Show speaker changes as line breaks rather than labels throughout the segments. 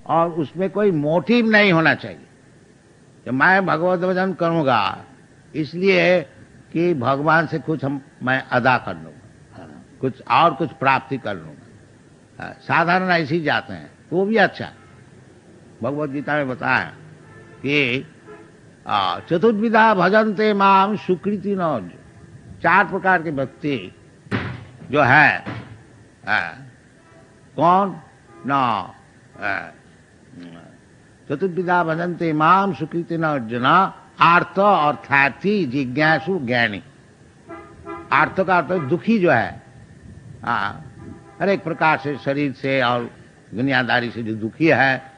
और उसमें कोई मोटिव नहीं होना चाहिए कि मैं भगवत भजन करूंगा इसलिए कि भगवान से कुछ मैं अदा कर लूंगा, कुछ और कुछ प्राप्ति कर लूंगा। साधारण ऐसे ही जाते हैं तो वो भी अच्छा। भगवत गीता में बताया कि चतुर्विधा भजन्ते माम सुकृति न। 4 प्रकार के व्यक्ति जो है कौन न चतुर्विधा भजन्ते माम सुकृति न अर्जुन। आर्त अर्थार्थी जिज्ञासु ज्ञानी। आर्त का अर्थ दुखी जो है, हर एक प्रकार से शरीर से और दुनियादारी से जो दुखी है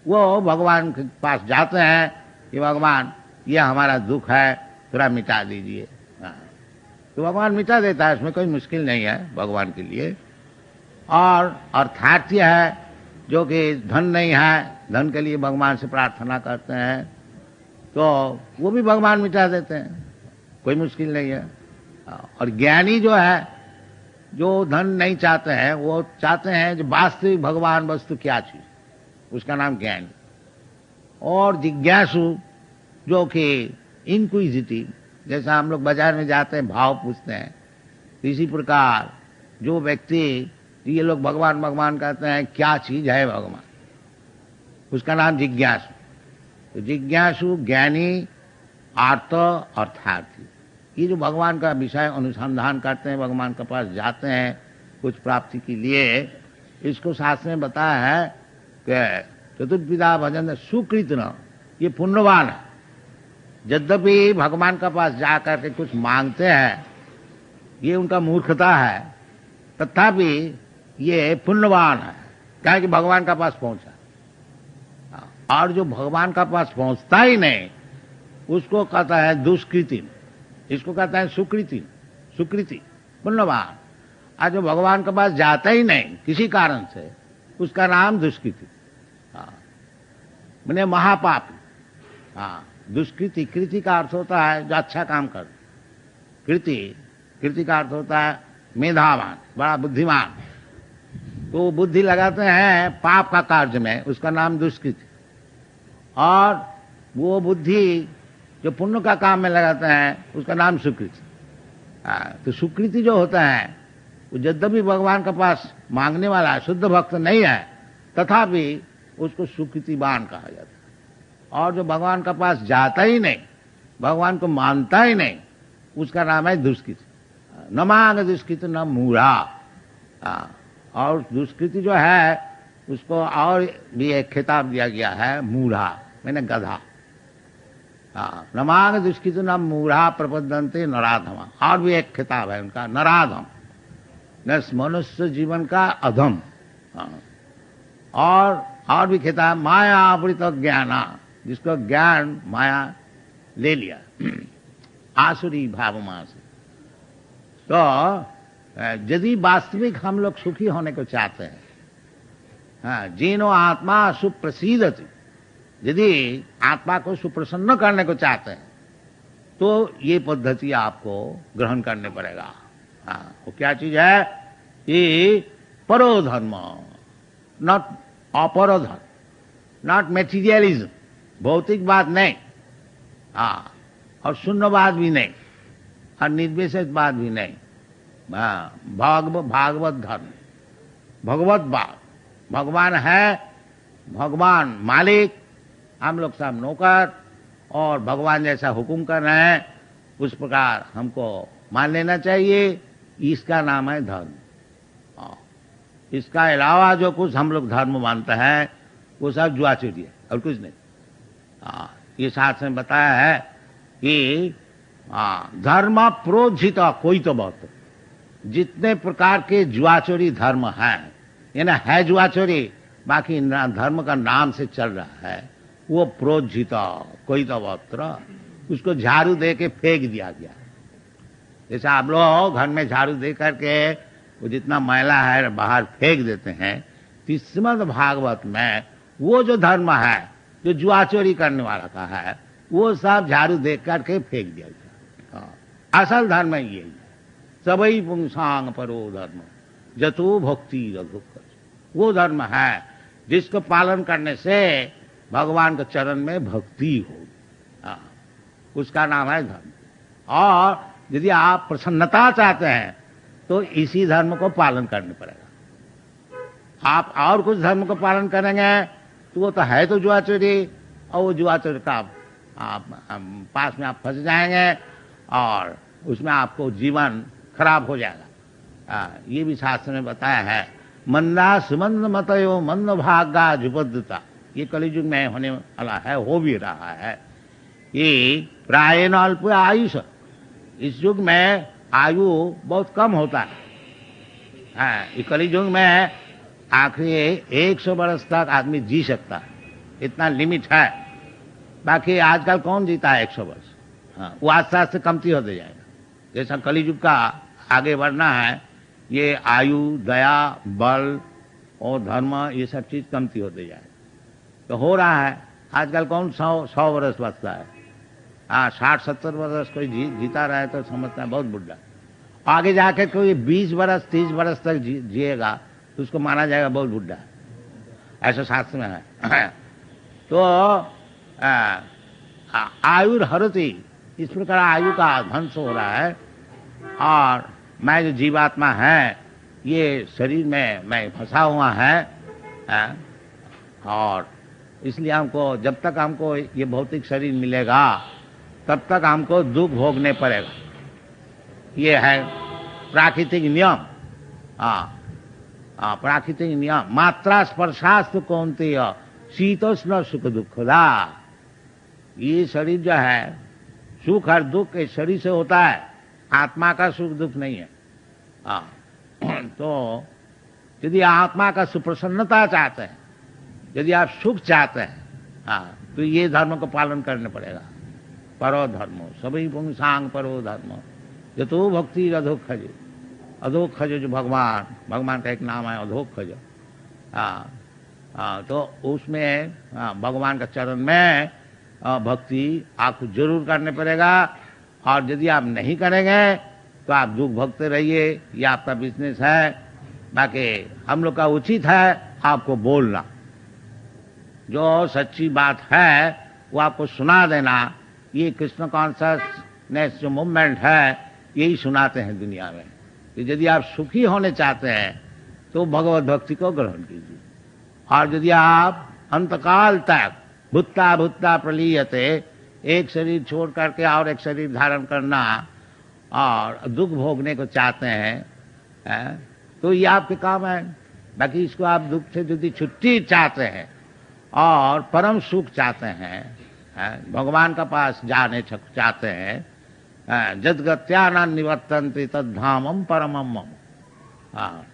वो भगवान के पास जाते हैं कि भगवान ये हमारा दुख है थोड़ा मिटा दीजिए। तो भगवान मिटा देता है, इसमें कोई मुश्किल नहीं है भगवान के लिए। और अर्थार्थी है जो कि धन नहीं है, धन के लिए भगवान से प्रार्थना करते हैं तो वो भी भगवान मिटा देते हैं, कोई मुश्किल नहीं है। और ज्ञानी जो है, जो धन नहीं चाहते हैं, वो चाहते हैं जो वास्तविक भगवान वस्तु क्या चीज, उसका नाम ज्ञानी। और जिज्ञासु जो कि इंक्विजिटिव, जैसा हम लोग बाजार में जाते हैं भाव पूछते हैं, तो इसी प्रकार जो व्यक्ति ये लोग भगवान भगवान कहते हैं, क्या चीज है भगवान, उसका नाम जिज्ञासु। तो जिज्ञासु, ज्ञानी, आर्त, अर्थार्थी, ये जो भगवान का विषय अनुसंधान करते हैं, भगवान के पास जाते हैं कुछ प्राप्ति के लिए, इसको शास्त्र में बताया है कि चतुर्विधा भजन सुकृत न, ये पुण्यवान है। यद्यपि भगवान के पास जाकर के कुछ मांगते हैं, ये उनका मूर्खता है, तथापि ये पुण्यवान है, क्या कि भगवान का पास पहुंचा। और जो भगवान का पास पहुंचता ही नहीं उसको कहता है दुष्कृति, इसको कहता है सुकृति, सुकृति पुण्यवान। आज जो भगवान के पास जाता ही नहीं किसी कारण से, उसका नाम दुष्कृति, मैंने महापापी। दुष्कृति, कृति का अर्थ होता है जो अच्छा काम कर, कृति, कृति का अर्थ होता है मेधावान, बड़ा बुद्धिमान। तो बुद्धि लगाते हैं पाप का कार्य में, उसका नाम दुष्कृति। और वो बुद्धि जो पुण्य का काम में लगाते हैं उसका नाम सुकृति। तो सुकृति जो होता है वो यद्यपि भगवान के पास मांगने वाला है, शुद्ध भक्त नहीं है, तथापि उसको सुकृतिवान कहा जाता है। और जो भगवान के पास जाता ही नहीं, भगवान को मानता ही नहीं, उसका नाम है दुष्कृति। न मांग दुष्कृति न मूढ़ा। और दुष्कृति जो है उसको और भी एक खिताब दिया गया है, मूढ़ा, मैंने गधा। न मांग दुष्कृति न मूढ़ा प्रपद्यन्ते नराधम। और भी एक खिताब है उनका, नराधम, न मनुष्य जीवन का अधम। और भी खिताब माया आवृत ज्ञाना, जिसको ज्ञान माया ले लिया, आसुरी भावमास। तो यदि वास्तविक हम लोग सुखी होने को चाहते हैं, जीनो आत्मा सुप्रसीदति, यदि आत्मा को सुप्रसन्न करने को चाहते हैं तो ये पद्धति आपको ग्रहण करने पड़ेगा। वो क्या चीज है कि परोधर्म, नॉट अपरोधर्म, नॉट मेटीरियलिज्म, भौतिकवाद नहीं, और शून्यवाद भी नहीं, और निर्विशेषवाद भी नहीं। भागवत धर्म, भगवतवाद, भगवान है, भगवान मालिक, हम लोग सब नौकर, और भगवान जैसा हुक्म कर रहे हैं उस प्रकार हमको मान लेना चाहिए। इसका नाम है धर्म। इसका अलावा जो कुछ हम लोग धर्म मानते हैं वो सब जुआचोरी है और कुछ नहीं। ये शास्त्र में बताया है कि धर्म प्रोज्झित कोई तो बहुत, जितने प्रकार के जुआचोरी धर्म हैं, यानी है जुआचोरी, बाकी धर्म का नाम से चल रहा है, वो प्रोज्झित कोई तो बहुत, उसको झाड़ू दे के फेंक दिया गया। जैसे आप लोग घर में झाड़ू दे करके वो जितना मैला है बाहर फेंक देते हैं, तो श्रीमद् भागवत में वो जो धर्म है जो जुआचोरी करने वाला का है, वो सब झाड़ू दे करके फेंक दिया गया। असल धर्म यही है, सबई पुंसांग परो धर्म जतो भक्ति रघुकर। वो धर्म है जिसको पालन करने से भगवान के चरण में भक्ति हो, उसका नाम है धर्म। और यदि आप प्रसन्नता चाहते हैं तो इसी धर्म को पालन करना पड़ेगा। आप और कुछ धर्म को पालन करेंगे तो वो तो है तो जुआचोरी, और वो जुआचोरी का आप पास में आप फंस जाएंगे और उसमें आपको जीवन खराब हो जाएगा। ये भी शास्त्र में बताया है, मंदा सुमंद मतयो मंद भागा जुपद्दता, ये कलियुग में होने वाला है, हो भी रहा है। ये प्रायण अल्प आयुष, इस युग में आयु बहुत कम होता है। ये कलियुग में आखिरी 100 वर्ष तक आदमी जी सकता है, इतना लिमिट है। बाकी आजकल कौन जीता है 100 वर्ष? वो आस्ते आस्ते कमती होते जाएगा। जैसा कलियुग का आगे बढ़ना है, ये आयु, दया, बल और धर्म, ये सब चीज कमती होते जाए तो हो रहा है। आजकल कौन 100 वर्ष बचता है? 60-70 वर्ष कोई जीता रहा है तो समझता है बहुत बुढ़ा। आगे जाके कोई 20 वर्ष 30 वर्ष तक जिएगा तो उसको माना जाएगा बहुत बुढ़ा, ऐसा शास्त्र में है। तो आयु हरती, इस प्रकार आयु का ध्वंस हो रहा है। और मैं जो जीवात्मा है, ये शरीर में मैं फंसा हुआ है, और इसलिए हमको, जब तक हमको ये भौतिक शरीर मिलेगा तब तक हमको दुख भोगने पड़ेगा। ये है प्राकृतिक नियम। प्राकृतिक नियम। मात्रा स्पर्शास्तु कौन्तेय शीतोष्ण सुख दुखदा। ये शरीर जो है, सुख और दुख इस शरीर से होता है, आत्मा का सुख दुख नहीं है। तो यदि आत्मा का सुप्रसन्नता चाहते हैं, यदि आप सुख चाहते हैं, तो ये धर्म को पालन करना पड़ेगा। परो धर्मो सभी पुंसांग परो धर्म यतो भक्ति अधोक्षज। अधोक्षज जो भगवान का एक नाम है अधोक्षज। तो उसमें भगवान का चरण में भक्ति आपको जरूर करने पड़ेगा। और यदि आप नहीं करेंगे तो आप दुख भोगते रहिए, ये आपका बिजनेस है। बाकी हम लोग का उचित है आपको बोलना, जो सच्ची बात है वो आपको सुना देना। ये कृष्ण कॉन्शसनेस जो मूवमेंट है, यही सुनाते हैं दुनिया में कि यदि आप सुखी होने चाहते हैं तो भगवत भक्ति को ग्रहण कीजिए। और यदि आप अंतकाल तक भुत्ता भुत्ता प्रलीयते, एक शरीर छोड़ करके और एक शरीर धारण करना और दुख भोगने को चाहते हैं, तो ये आपके काम है। बाकी इसको आप दुख से यदि छुट्टी चाहते हैं और परम सुख चाहते हैं, भगवान का पास जाने चाहते हैं, जदगत्या निवर्तन्ते तद्धामम परमम मम।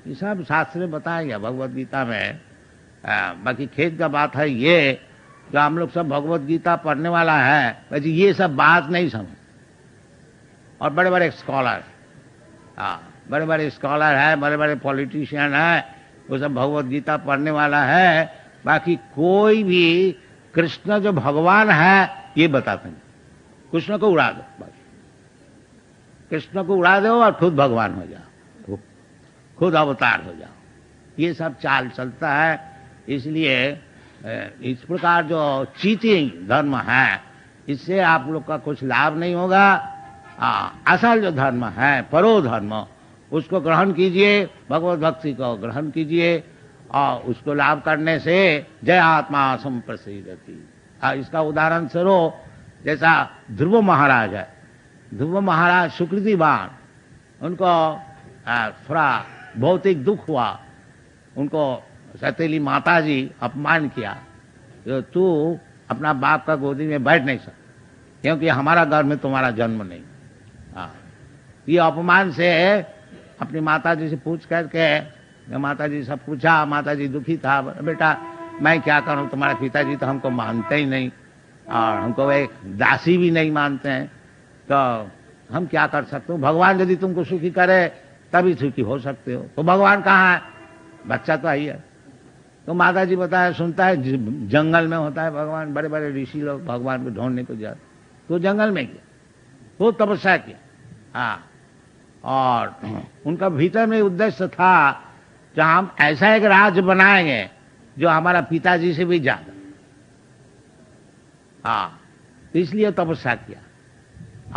ये सब शास्त्र में बताया गया भगवत गीता में। बाकी खेत का बात है ये, जो हम लोग सब भगवत गीता पढ़ने वाला है, वैसे ये सब बात नहीं समझ। और बड़े बड़े स्कॉलर, बड़े बड़े स्कॉलर है, बड़े बड़े पॉलिटिशियन है, वो सब भगवत गीता पढ़ने वाला है। बाकी कोई भी कृष्ण जो भगवान है ये बताते नहीं। कृष्ण को उड़ा दो, बस कृष्ण को उड़ा दो और खुद भगवान हो जाओ, खुद अवतार हो जाओ। ये सब चाल चलता है। इसलिए इस प्रकार जो चीटिंग धर्म है, इससे आप लोग का कुछ लाभ नहीं होगा। असल जो धर्म है परो धर्म, उसको ग्रहण कीजिए, भगवत भक्ति को ग्रहण कीजिए, और उसको लाभ करने से जय आत्मा संप्रसिद्धति। इसका उदाहरण स्वरूप जैसा ध्रुव महाराज है, ध्रुव महाराज सुकृतिवान, उनको थोड़ा भौतिक दुख हुआ, उनको सतीली माता जी अपमान किया, तो तू अपना बाप का गोदी में बैठ नहीं सकता क्योंकि हमारा घर में तुम्हारा जन्म नहीं। ये अपमान से अपनी माता जी से पूछ करके, माता जी से पूछा, माता जी दुखी था, बेटा मैं क्या करूं, तुम्हारे पिताजी तो हमको मानते ही नहीं और हमको एक दासी भी नहीं मानते हैं, तो हम क्या कर सकते हो? भगवान यदि तुमको सुखी करे तभी सुखी हो सकते हो। तो भगवान कहाँ है? बच्चा तो आई है। तो माता जी बताया, सुनता है जंगल में होता है भगवान, बड़े बड़े ऋषि लोग भगवान को ढूंढने को जाते, तो जंगल में गया, तो तपस्या किया। और उनका भीतर में उद्देश्य था कि हम ऐसा एक राज्य बनाएंगे जो हमारा पिताजी से भी ज्यादा। हाँ, तो इसलिए तपस्या किया।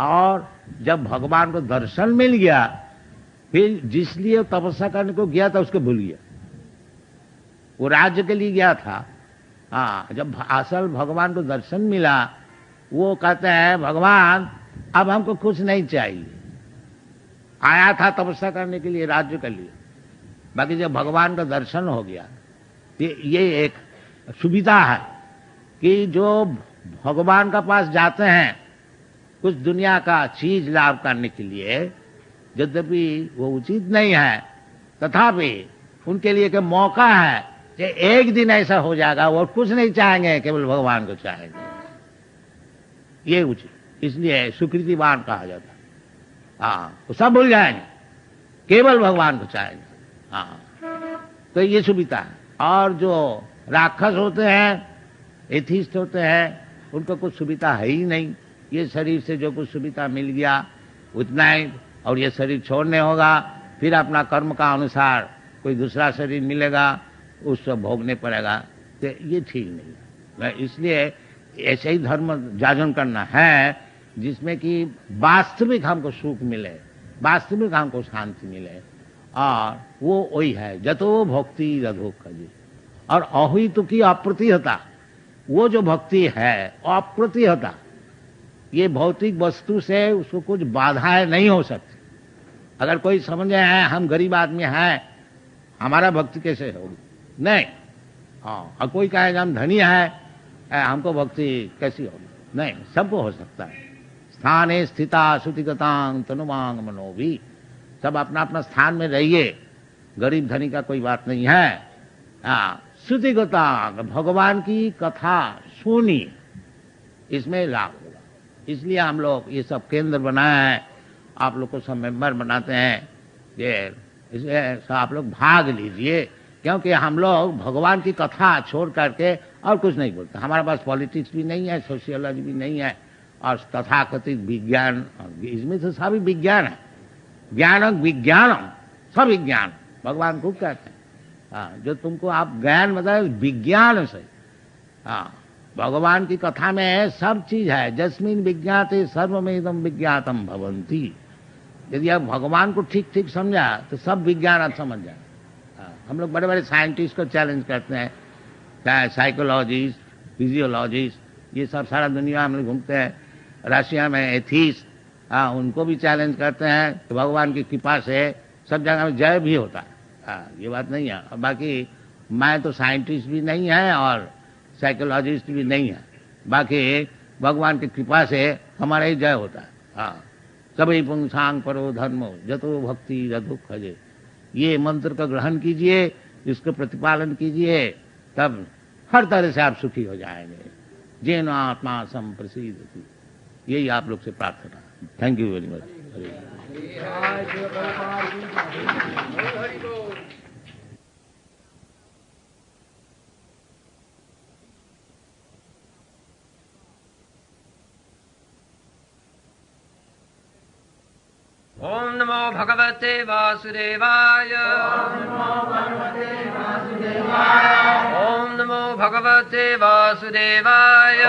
और जब भगवान को दर्शन मिल गया, फिर जिसलिए तपस्या करने को गया था उसको भूल गया। वो राज्य के लिए गया था। हाँ, जब असल भगवान को दर्शन मिला, वो कहते हैं भगवान अब हमको कुछ नहीं चाहिए, आया था तपस्या करने के लिए, राज्य के लिए। बाकी जब भगवान का दर्शन हो गया, ये एक सुविधा है कि जो भगवान का पास जाते हैं कुछ दुनिया का चीज लाभ करने के लिए, यद्यपि वो उचित नहीं है, तथापि उनके लिए एक मौका है कि एक दिन ऐसा हो जाएगा वो कुछ नहीं चाहेंगे, केवल भगवान को चाहेंगे। ये उचित, इसलिए सुकृतिवान कहा जाता है। हाँ, वो सब भूल जाएंगे, केवल भगवान को चाहेंगे। हाँ, तो ये सुविधा है। और जो राक्षस होते हैं, एथिस्ट होते हैं, उनको कुछ सुविधा है ही नहीं। ये शरीर से जो कुछ सुविधा मिल गया उतना ही, और ये शरीर छोड़ने होगा, फिर अपना कर्म का अनुसार कोई दूसरा शरीर मिलेगा, उसको भोगने पड़ेगा। तो ये ठीक नहीं है। इसलिए ऐसे ही धर्म जागरण करना है जिसमें कि वास्तविक हमको सुख मिले, वास्तविक हमको शांति मिले। और वो वही है जतो भक्ति रघुख जी। और अहितु की अप्रतिहता, वो जो भक्ति है अप्रतिहता, ये भौतिक वस्तु से उसको कुछ बाधाएं नहीं हो सकती। अगर कोई समझे हैं हम गरीब आदमी हैं, हमारा भक्ति कैसे होगी? नहीं। हाँ, और कोई कहेगा हम धनी है, हमको भक्ति कैसी होगी? नहीं, सबको हो सकता है। स्थाने स्थिता श्रुतिगतांग तनुमांग मनोभी, सब अपना अपना स्थान में रहिए, गरीब धनी का कोई बात नहीं है। हाँ, श्रुतिगतांग, भगवान की कथा सुनी, इसमें लाभ होगा। इसलिए हम लोग ये सब केंद्र बनाए हैं, आप लोग को सब मेंबर बनाते हैं। ये इसलिए आप लोग भाग लीजिए, क्योंकि हम लोग भगवान की कथा छोड़ करके और कुछ नहीं बोलते। हमारे पास पॉलिटिक्स भी नहीं है, सोशियोलॉजी भी नहीं है, और तथाकथित विज्ञान, इसमें तो सभी विज्ञान है। ज्ञानम विज्ञानम, सब विज्ञान भगवान को कहते हैं। हाँ, जो तुमको आप ज्ञान बताए विज्ञान से। हाँ, भगवान की कथा में सब चीज है। जस्मिन विज्ञाते सर्वमेदम विज्ञातम भवंती। यदि आप भगवान को ठीक ठीक समझा तो सब विज्ञान आप समझ जाए। हम लोग बड़े बड़े साइंटिस्ट को चैलेंज करते हैं, चाहे साइकोलॉजिस्ट, फिजियोलॉजिस्ट, ये सब सारा दुनिया में घूमते हैं। रशिया में एथिस्ट, उनको भी चैलेंज करते हैं कि भगवान की कृपा से सब जगह में जय भी होता है। ये बात नहीं है। और बाकी मैं तो साइंटिस्ट भी नहीं है और साइकोलॉजिस्ट भी नहीं है, बाकी भगवान की कृपा से हमारा ही जय होता है। हाँ, सभी पुंसांग परो धर्मो जतो भक्ति रघुख खजे। ये मंत्र का ग्रहण कीजिए, इसको प्रतिपालन कीजिए, तब हर तरह से आप सुखी हो जाएंगे। जेन आत्मा संप्रसिद्ध, यही आप लोग से प्रार्थना। Thank you very much.
ओम नमो भगवते वासुदेवाय। ओम नमो भगवते वासुदेवाय।
ओम नमो भगवते वासुदेवाय।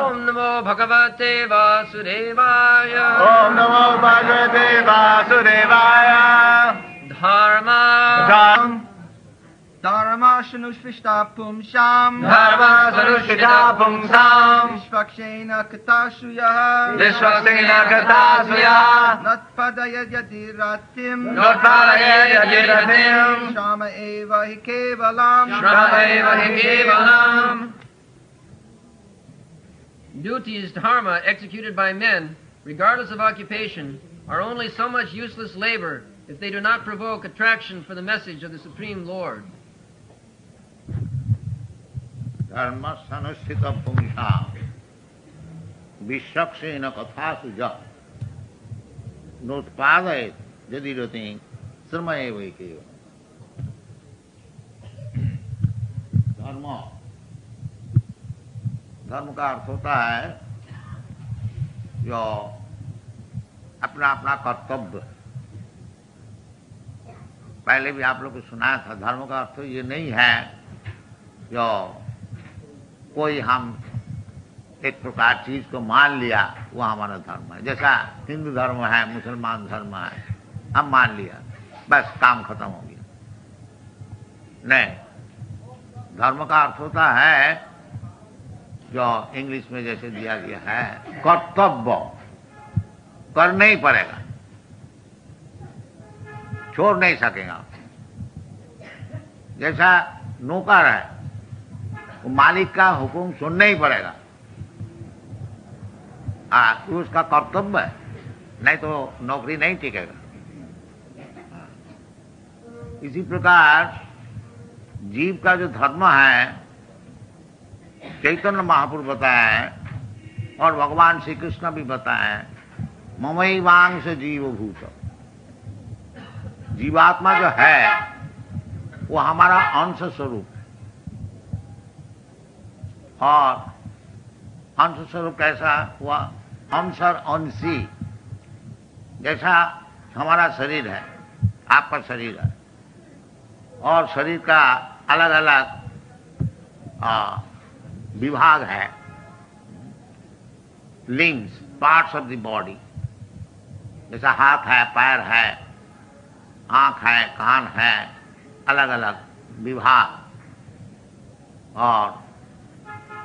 ओम नमो भगवते वासुदेवाय।
ओम नमो भगवते वासुदेवाय।
धर्म
धर्माशनुष्पिष्टा पुंसाम्
धर्मासनुष्ठिता पुंसाम्
विश्वक्षेण कथाश्रुयः
विश्वसेन कथाश्रुयः
नत्पदयद्यतिरतिम्
नोत्पादयेद्यतिरतिम्
श्रम एव हि केवलम्
श्रमैव हि केवलम्।
Duties, dharma, executed by men, regardless of occupation, are only so much useless labor if they do not provoke attraction for the message of the Supreme Lord.
धर्मसनुष्ठित पुंसाम् विश्वक्षेण कथासु नोत्पादयेत् यदि रतिं श्रम एव हि केवलम्। धर्म का अर्थ होता है जो अपना अपना कर्तव्य पहले भी आप लोग को सुनाया था, धर्म का अर्थ ये नहीं है जो कोई हम एक प्रकार चीज को मान लिया वो हमारा धर्म है। जैसा हिंदू धर्म है, मुसलमान धर्म है, हम मान लिया, बस काम खत्म हो गया। नहीं, धर्म का अर्थ होता है जो इंग्लिश में जैसे दिया गया है, कर्तव्य, करना ही पड़ेगा, छोड़ नहीं सकेगा। जैसा नौकर है, वो मालिक का हुक्म सुनना ही पड़ेगा, तो उसका कर्तव्य है, नहीं तो नौकरी नहीं टिकेगा। इसी प्रकार जीव का जो धर्म है, चैतन्य महापुरुष बताया है और भगवान श्री कृष्ण भी बताया है, ममैवांश जीवभूत। जीवात्मा जो है वो हमारा अंश स्वरूप है। और अंश स्वरूप कैसा हुआ? अंश और अंशी। जैसा हमारा शरीर है, आपका शरीर है, और शरीर का अलग अलग विभाग है, लिंग्स, पार्ट्स ऑफ द बॉडी। जैसा हाथ है, पैर है, आंख है, कान है, अलग अलग विभाग। और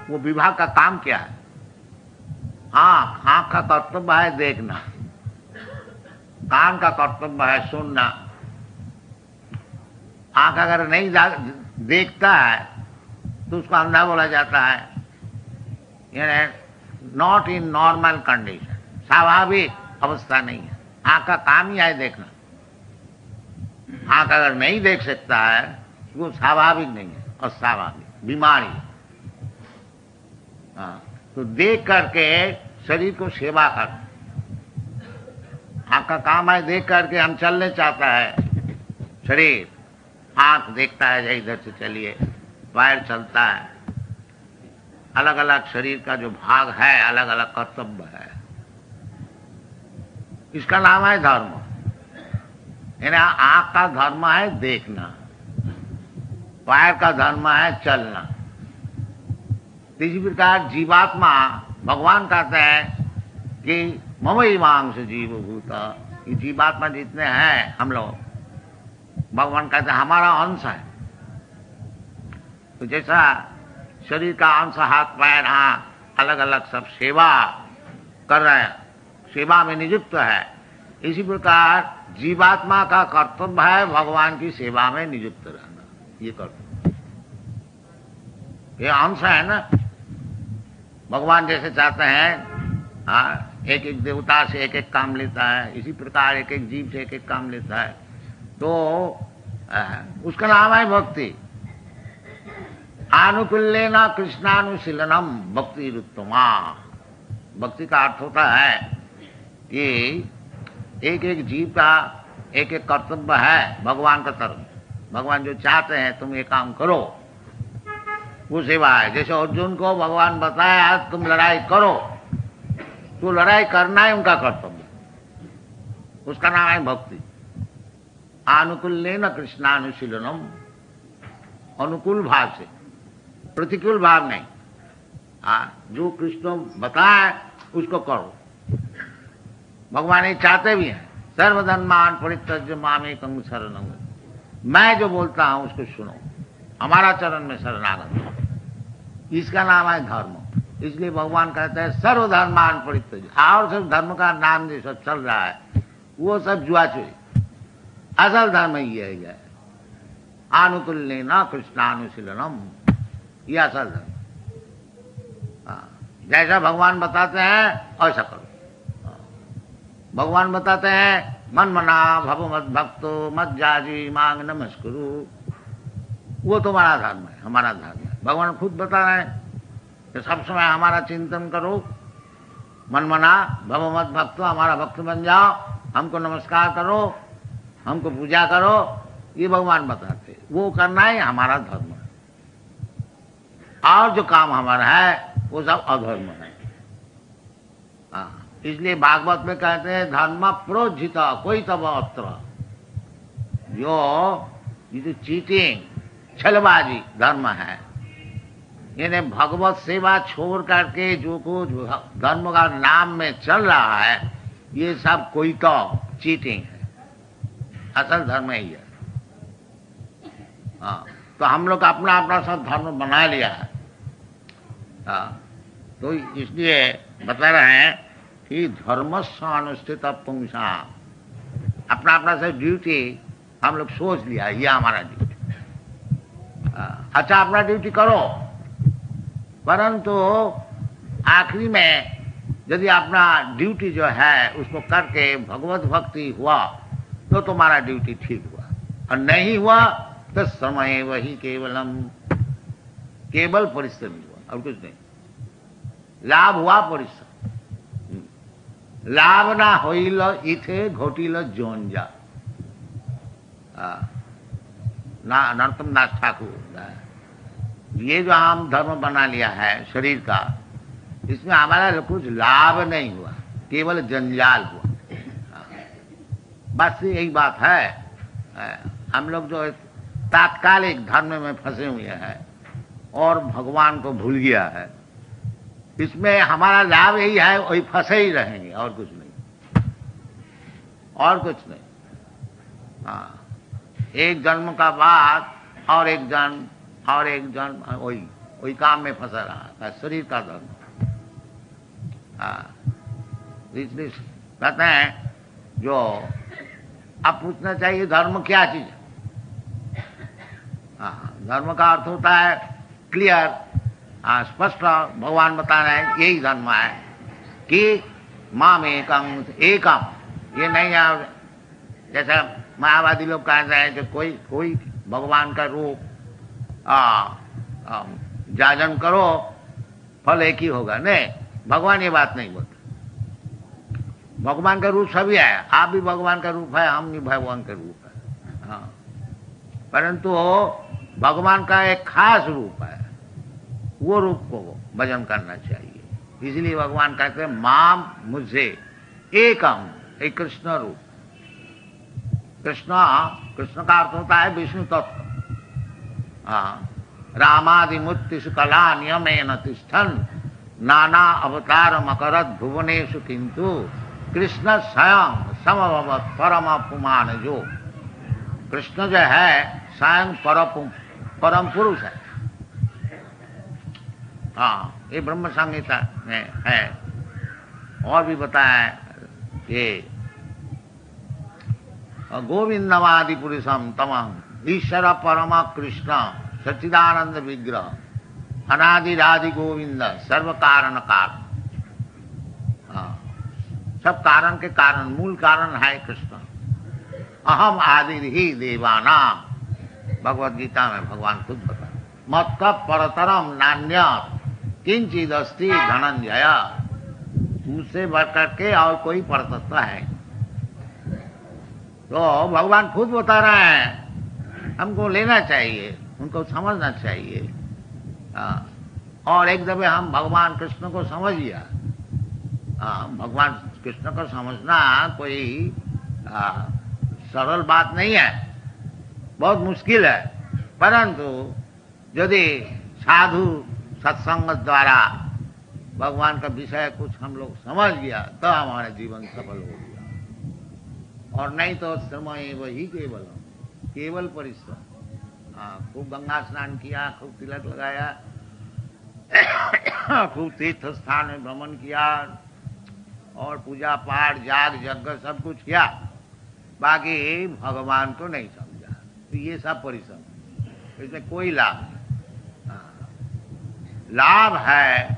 वो विभाग का काम क्या है? आंख का कर्तव्य है देखना, कान का कर्तव्य है सुनना। आंख अगर नहीं देखता है तो उसको अंधा बोला जाता है, यानी नॉट इन नॉर्मल कंडीशन, स्वाभाविक अवस्था नहीं है। आंख का काम ही है देखना। आंख अगर नहीं देख सकता है तो वो स्वाभाविक नहीं है, अस्वाभाविक बीमारी। तो देख करके शरीर को सेवा कर। आंख का काम है देख करके, हम चलने चाहता है शरीर, आंख देखता है इधर से चलिए, पैर चलता है, अलग अलग शरीर का जो भाग है अलग अलग कर्तव्य है। इसका नाम है धर्म। यानी आंख का धर्म है देखना, पैर का धर्म है चलना। इसी प्रकार जीवात्मा, भगवान कहते हैं कि ममैवांश जीवभूत, ये जीवात्मा जितने हैं हम लोग, भगवान कहते हैं हमारा अंश है। तो जैसा शरीर का अंश हाथ पैर आंख अलग अलग सब सेवा कर रहे हैं, सेवा में नियुक्त है, इसी प्रकार जीवात्मा का कर्तव्य है भगवान की सेवा में नियुक्त रहना। ये कर्तव्य, ये अंश है ना। भगवान जैसे चाहते हैं, एक एक देवता से एक एक काम लेता है, इसी प्रकार एक एक जीव से एक एक काम लेता है, तो उसका नाम है भक्ति। आनुकूल्येन कृष्णानुशीलनम भक्ति रुत्तमा। भक्ति का अर्थ होता है कि एक एक जीव का एक एक कर्तव्य है भगवान का तरफ। भगवान जो चाहते हैं तुम ये काम करो, वो सेवा है। जैसे अर्जुन को भगवान बताया तुम लड़ाई करो, तो लड़ाई करना है उनका कर्तव्य, उसका नाम है भक्ति। आनुकूल्येन कृष्णानुशीलनम, अनुकूल भाव से, प्रतिकूल भाव नहीं। जो कृष्ण बताए उसको करो। भगवान ये चाहते भी हैं, सर्वधर्मान परित्यज्य मामेकं शरणं व्रज। मैं जो बोलता हूं उसको सुनो, हमारा चरण में शरणागत हो। इसका नाम है धर्म। इसलिए भगवान कहते हैं सर्वधर्मान परित्यज्य। और सब धर्म का नाम जो सब चल रहा है वो सब जुआचुरी, असल धर्म ये है। आनुकूल्येन कृष्णानुशीलनम, ये असल धर्म। जैसा भगवान बताते हैं ऐसा करो। भगवान बताते हैं मन मना भव मद भक्तो मत जाजी मांग नमस्कुरु, वो तुम्हारा धर्म है, हमारा धर्म है। भगवान खुद बता रहे हैं कि सब समय हमारा चिंतन करो, मन मना भव मद भक्तो, हमारा भक्त बन जाओ, हमको नमस्कार करो, हमको पूजा करो। ये भगवान बताते, वो करना ही हमारा धर्म है। और जो काम हमारा है वो सब अधर्म है। इसलिए भागवत में कहते हैं धर्म प्रोज्झित कोई तब अत्र, ये जो चीटिंग छलबाजी धर्म है, यानी भगवत सेवा छोड़ करके जो कुछ धर्म का नाम में चल रहा है, ये सब कोई तो चीटिंग है। असल धर्म ही है। हाँ, तो हम लोग अपना अपना सब धर्म बना लिया है। हाँ, तो इसलिए बता रहे हैं कि धर्मस्व अनुष्ठित पुंसा, अपना अपना सब ड्यूटी हम लोग सोच लिया, ये हमारा ड्यूटी। अच्छा, अपना ड्यूटी करो, परंतु आखिरी में यदि अपना ड्यूटी जो है उसको करके भगवत भक्ति हुआ तो तुम्हारा ड्यूटी ठीक हुआ, और नहीं हुआ तो समय वही केवलम, केवल परिश्रम हुआ और कुछ नहीं। लाभ हुआ परिश्रम, लाभ ना होइल इथे घोटिल जोंजा, ना नरोत्तम दास ठाकुर। ये जो हम धर्म बना लिया है शरीर का, इसमें हमारा कुछ लाभ नहीं हुआ, केवल जंजाल हुआ। बस यही बात है। हम लोग जो तात्कालिक धर्म में फंसे हुए हैं और भगवान को भूल गया है, इसमें हमारा लाभ यही है, वही फंसे ही रहेंगे, और कुछ नहीं, और कुछ नहीं। हाँ, एक जन्म का बाद और एक जन्म और एक जन्म, वही काम में फंसा रहा है शरीर का धर्म। हाँ, इसलिए कहते हैं जो अब पूछना चाहिए धर्म क्या चीज है। हाँ, धर्म का अर्थ होता है क्लियर, स्पष्ट। भगवान बता रहे हैं यही धर्म है कि माम एकम एकम। ये नहीं है जैसा मायावादी लोग कहते हैं कि कोई भगवान का रूप जाजन करो फल एक ही होगा। नहीं, भगवान ये बात नहीं बोलते। भगवान का रूप सभी है, आप भी भगवान का रूप है, हम भी भगवान का रूप है। हाँ, परंतु भगवान का एक खास रूप है, वो रूप को भजन करना चाहिए। इसलिए भगवान कहते हैं माम, मुझे एकम, एक कृष्ण रूप। कृष्ण का अर्थ होता है विष्णु तत्व। हाँ, रामादि मूर्तिषु कला नियमेन तिष्ठन् नाना अवतार मकरत भुवनेषु किंतु कृष्ण स्वयं समभवत् परम पुमान। जो कृष्ण जो है स्वयं परम पुरुष है। हाँ, ये ब्रह्म संहिता में है। और भी बताया ये गोविंदवादि पुरुषम तमं ईश्वर परम कृष्ण सच्चिदानंद विग्रह अनादिरादि गोविंद सर्व कारण कारण। हाँ, सब कारण के कारण, मूल कारण है कृष्ण। अहम आदि ही देवानाम, भगवद गीता में भगवान खुद बता, मत्त परतरम नान्य किंचिद अस्ति धनंजय। मुझसे बढ़कर के और कोई परतत्व है। तो भगवान खुद बता रहे हैं, हमको लेना चाहिए, उनको समझना चाहिए। और एक दफे हम भगवान कृष्ण को समझ लिया। भगवान कृष्ण को समझना कोई सरल बात नहीं है, बहुत मुश्किल है। परंतु यदि साधु सत्संग द्वारा भगवान का विषय कुछ हम लोग समझ गया तो हमारा जीवन सफल हो गया, और नहीं तो समय वही केवल परिश्रम। खूब गंगा स्नान किया, खूब तिलक लगाया, खूब तीर्थ स्थान में भ्रमण किया, और पूजा पाठ जाग यज्ञ सब कुछ किया, बाकी भगवान को नहीं समझा, तो ये सब परिश्रम, इसमें कोई लाभ नहीं। लाभ है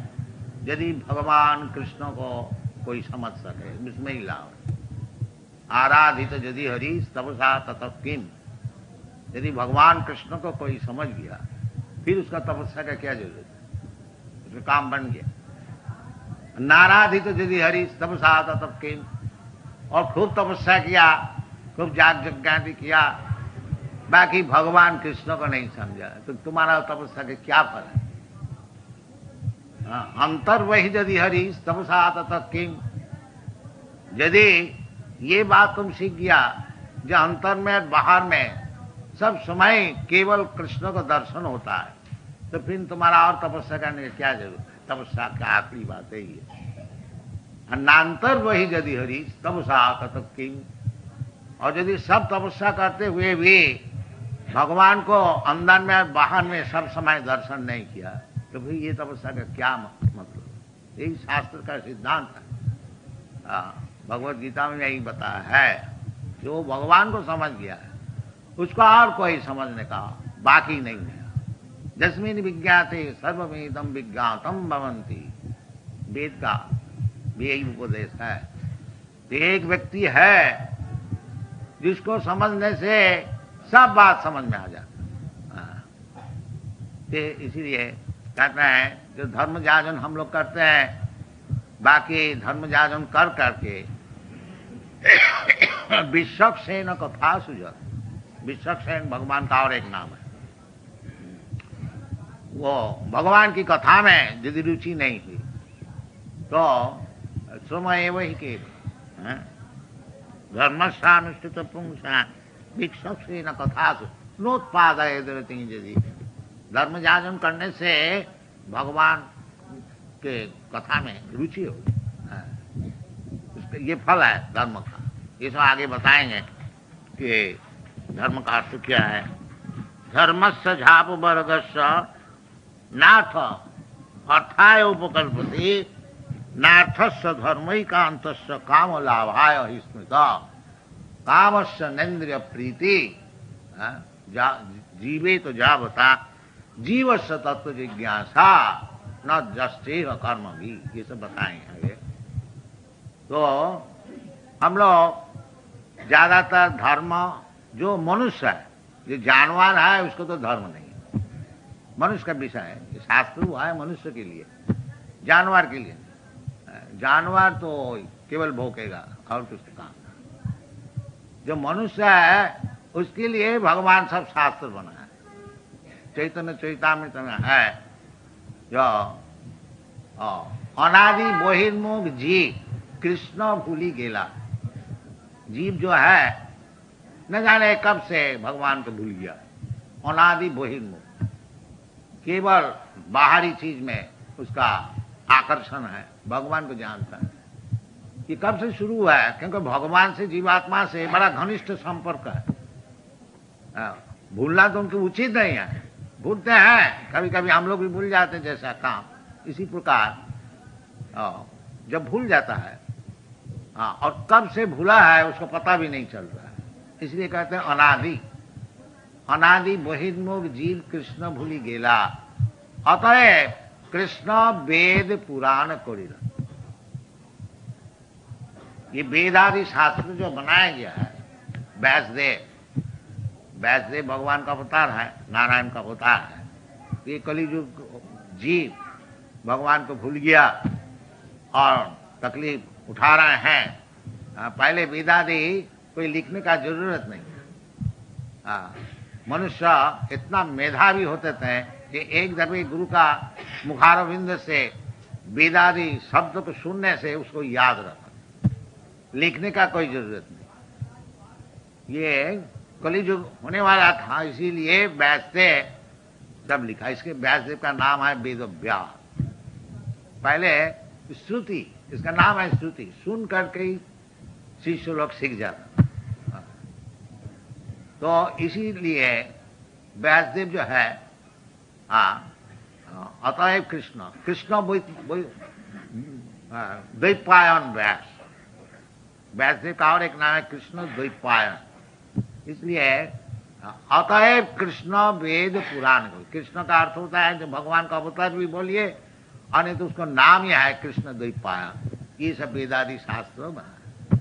यदि भगवान कृष्ण को कोई समझ सके, इसमें ही लाभ है। आराधित यदि हरि तपसा ततः किम। यदि भगवान कृष्ण को कोई समझ गया, फिर उसका तपस्या का क्या जरूरत है, उसका काम बन गया। नाराधित यदि हरि तपसा ततः किम, और खूब तपस्या किया, खूब जाग यज्ञ किया, बाकी भगवान कृष्ण को नहीं समझा, तो तुम्हारा तपस्या का क्या फल है। अंतर वही यदि हरि तपसा ततः किम। यदि ये बात तुम सीख गया जो अंतर में बाहर में सब समय केवल कृष्ण को दर्शन होता है, तो फिर तुम्हारा और तपस्या करने की क्या जरूरत है? तपस्या का आखिरी बात है ये। अन्नांतर वही यदि हरि तपस्या तब किंग। और यदि सब तपस्या करते हुए भी भगवान को अंदर में बाहर में सब समय दर्शन नहीं किया, तो फिर ये तपस्या का क्या मतलब? यही शास्त्र का सिद्धांत है। भगवत गीता में यही बताया है, जो भगवान को समझ गया है उसको और कोई समझने का बाकी नहीं है। जस्मिन विज्ञाते सर्वमेदम विज्ञातम भवन्ति, वेद का भी यही उपदेश है। एक व्यक्ति है जिसको समझने से सब बात समझ में आ जाता है। इसीलिए कहते हैं जो धर्म जाजन हम लोग करते हैं, बाकी धर्म जाजन कर करके विश्वक्सेन कथा सुजत। विश्वक्सेन भगवान का और एक नाम है। वो भगवान की कथा में यदि रुचि नहीं हुई तो समय वही के धर्मस्थानुष्ठित पुंसा विश्वक्सेन कथा नोत्पादय यदि धर्म जाजन करने से भगवान के कथा में रुचि हो, ये फल है धर्म का। ये सब आगे बताएंगे कि धर्म का अर्थ क्या है। धर्मस्य झाप वर्गस्य नाथ अर्थाय उपकल्पते नाथस्य धर्मैकान्तस्य काम लाभाय हि स्मृता कामस्य नेन्द्रिय प्रीति जीवे तो जावता जीवस्य तत्व जिज्ञासा न जस्ते कर्म भी। ये सब बताएंगे आगे। तो हम लोग ज्यादातर धर्म जो मनुष्य है, जो जानवर है उसको तो धर्म नहीं है, मनुष्य का विषय है। ये शास्त्र हुआ है मनुष्य के लिए, जानवर के लिए। जानवर तो केवल भोगेगा और कुछ काम। जो मनुष्य है उसके लिए भगवान सब शास्त्र बना है। चैतन्य चैतामृत में है जो अनादि बहिर्मुख जीव कृष्ण भूली गेला। जीव जो है न जाने कब से भगवान को भूल गया। अनादि बहिर्मुख, केवल बाहरी चीज में उसका आकर्षण है, भगवान को जानता है। ये कब से शुरू हुआ है? क्योंकि भगवान से जीवात्मा से बड़ा घनिष्ठ संपर्क है। भूलना तो उनके उचित नहीं है, भूलते हैं कभी कभी, हम लोग भी भूल जाते हैं जैसा काम। इसी प्रकार जब भूल जाता है और कब से भूला है उसको पता भी नहीं चल रहा है, इसलिए कहते हैं अनादि। अनादि बहिर्मुख जीव कृष्ण भूली गेला, अतएव कृष्ण वेद पुराण करिला। ये वेदादि शास्त्र जो बनाया गया है, व्यासदेव भगवान का अवतार है, नारायण का अवतार है। ये कलियुग जीव भगवान को भूल गया और तकलीफ उठा रहे हैं। पहले वेदादि कोई लिखने का जरूरत नहीं। मनुष्य इतना मेधावी होते थे कि एक दफे गुरु का मुखारविंद से वेदादि शब्द को सुनने से उसको याद रखा, लिखने का कोई जरूरत नहीं। ये कलियुग होने वाला था, इसीलिए व्यासदेव जब लिखा, इसके व्यासदेव का नाम है वेदव्यास। पहले श्रुति, इसका नाम है श्रुति, सुन करके ही शिष्य लोग सीख जाता। तो इसीलिए व्यासदेव जो है अतएव कृष्ण द्वैपायन व्यास। व्यासदेव का और एक नाम है कृष्ण द्वैपायन। इसलिए अतएव कृष्ण वेद पुराण। कृष्ण का अर्थ होता है जो भगवान का अवतार भी बोलिए, और नहीं तो उसका नाम ही है कृष्ण द्वैपायन। ये सब वेदादि शास्त्र बना,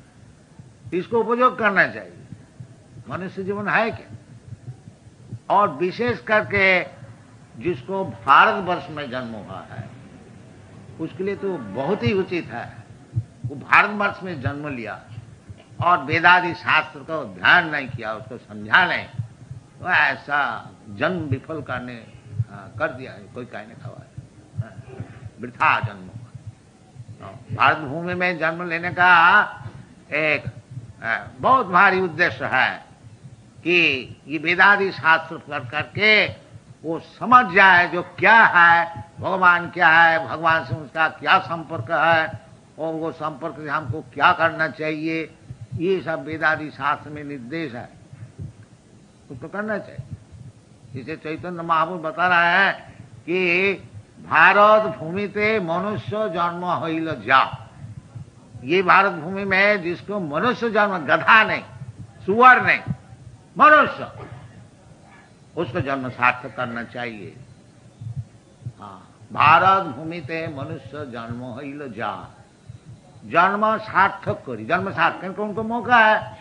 इसको उपयोग करना चाहिए। मनुष्य जीवन है क्या? और विशेष करके जिसको भारतवर्ष में जन्म हुआ है उसके लिए तो बहुत ही उचित है। वो भारतवर्ष में जन्म लिया और वेदादि शास्त्र को ध्यान नहीं किया, उसको समझा नहीं, तो ऐसा जन्म विफल करने कर दिया है, कोई कहने का बात, वृथा जन्म हुआ। भारत भूमि में जन्म लेने का एक बहुत भारी उद्देश्य है कि ये वेदादि शास्त्र पढ़ करके वो समझ जाए जो क्या है, भगवान क्या है, भगवान से उसका क्या संपर्क है और वो संपर्क से हमको क्या करना चाहिए, ये सब वेदादि शास्त्र में निर्देश है, उसको करना चाहिए। जिसे चैतन्य महाप्रभु बता रहा है कि भारत भूमि ते मनुष्य जन्म होइल जा, ये भारत भूमि में जिसको मनुष्य जन्म, गधा नहीं, सुअर नहीं, मनुष्य, उसको जन्म सार्थक करना चाहिए। हाँ, भारत भूमि ते मनुष्य जन्म होइल जा, जन्म सार्थक करी, जन्म सार्थक करके उनको मौका है